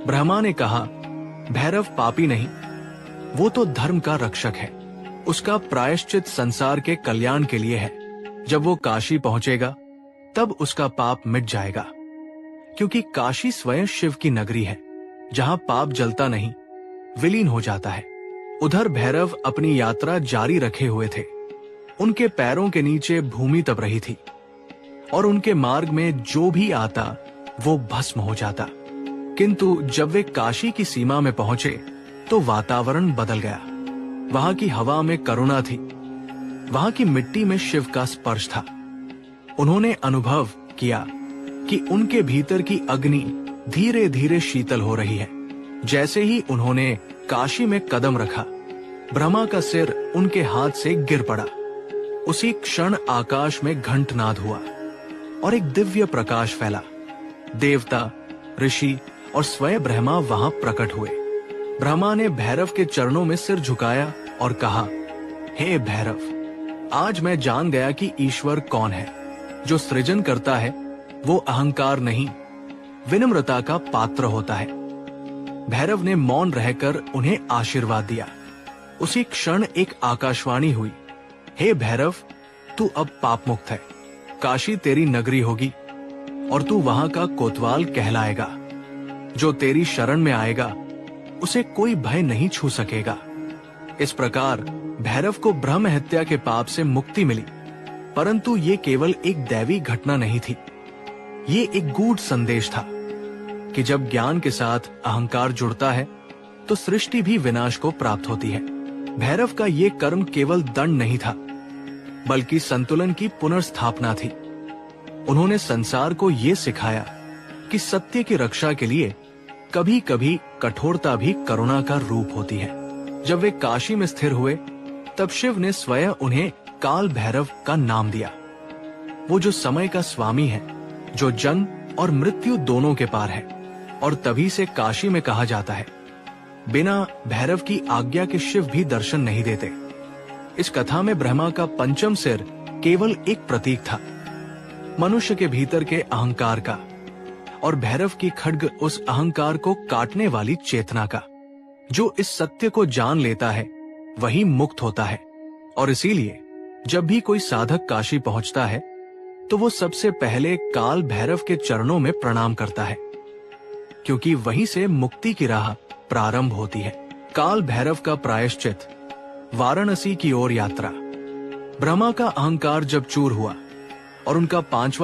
ब्रह्मा ने कहा, भैरव पापी नहीं, वो तो धर्म का रक्षक है। उसका प्रायश्चित संसार के कल्याण के लिए है। जब वो काशी पहुंचेगा तब उसका पाप मिट जाएगा, क्योंकि काशी स्वयं शिव की नगरी है, जहां पाप जलता नहीं, विलीन हो जाता है। उधर भैरव अपनी यात्रा जारी रखे हुए थे। उनके पैरों के नीचे भूमि तप रही थी और उनके मार्ग में जो भी आता वो भस्म हो जाता। किंतु जब वे काशी की सीमा में पहुंचे तो वातावरण बदल गया। वहां की हवा में करुणा थी, वहां की मिट्टी में शिव का स्पर्श था। उन्होंने अनुभव किया कि उनके भीतर की अग्नि धीरे धीरे शीतल हो रही है। जैसे ही उन्होंने काशी में कदम रखा, ब्रह्मा का सिर उनके हाथ से गिर पड़ा। उसी क्षण आकाश में घंटनाद हुआ और एक दिव्य प्रकाश फैला। देवता, ऋषि और स्वयं ब्रह्मा वहां प्रकट हुए। ब्रह्मा ने भैरव के चरणों में सिर झुकाया और कहा, हे भैरव, आज मैं जान गया कि ईश्वर कौन है। जो सृजन करता है वो अहंकार नहीं, विनम्रता का पात्र होता है। भैरव ने मौन रहकर उन्हें आशीर्वाद दिया। उसी क्षण एक आकाशवाणी हुई, हे भैरव, तू अब पाप मुक्त है। काशी तेरी नगरी होगी और तू वहां का कोतवाल कहलाएगा। जो तेरी शरण में आएगा उसे कोई भय नहीं छू सकेगा। इस प्रकार भैरव को ब्रह्म हत्या के पाप से मुक्ति मिली। परंतु ये केवल एक दैवी घटना नहीं थी, ये एक गूढ़ संदेश था कि जब ज्ञान के साथ अहंकार जुड़ता है तो सृष्टि भी विनाश को प्राप्त होती है। भैरव का ये कर्म केवल दंड नहीं था, बल्कि संतुलन की पुनर्स्थापना थी। उन्होंने संसार को ये सिखाया कि सत्य की रक्षा के लिए कभी कभी कठोरता भी करुणा का रूप होती है। जब वे काशी में स्थिर हुए तब शिव ने स्वयं उन्हें काल भैरव का नाम दिया। वो जो समय का स्वामी है, जो जन्म और मृत्यु दोनों के पार है, और तभी से काशी में कहा जाता है, बिना भैरव की आज्ञा के शिव भी दर्शन नहीं देते। इस कथा में ब्रह्मा का पंचम सिर केवल एक प्रतीक था, मनुष्य के भीतर के अहंकार का, और भैरव की खड्ग उस अहंकार को काटने वाली चेतना का। जो इस सत्य को जान लेता है वही मुक्त होता है। और इसीलिए जब भी कोई साधक काशी पहुंचता है तो वो सबसे पहले काल भैरव के चरणों में प्रणाम करता है, क्योंकि वहीं से मुक्ति की राह प्रारंभ होती है। काल भैरव का प्रायश्चित, वाराणसी की ओर यात्रा। ब्रह्मा का अहंकार जब चूर हुआ और उनका पांचवा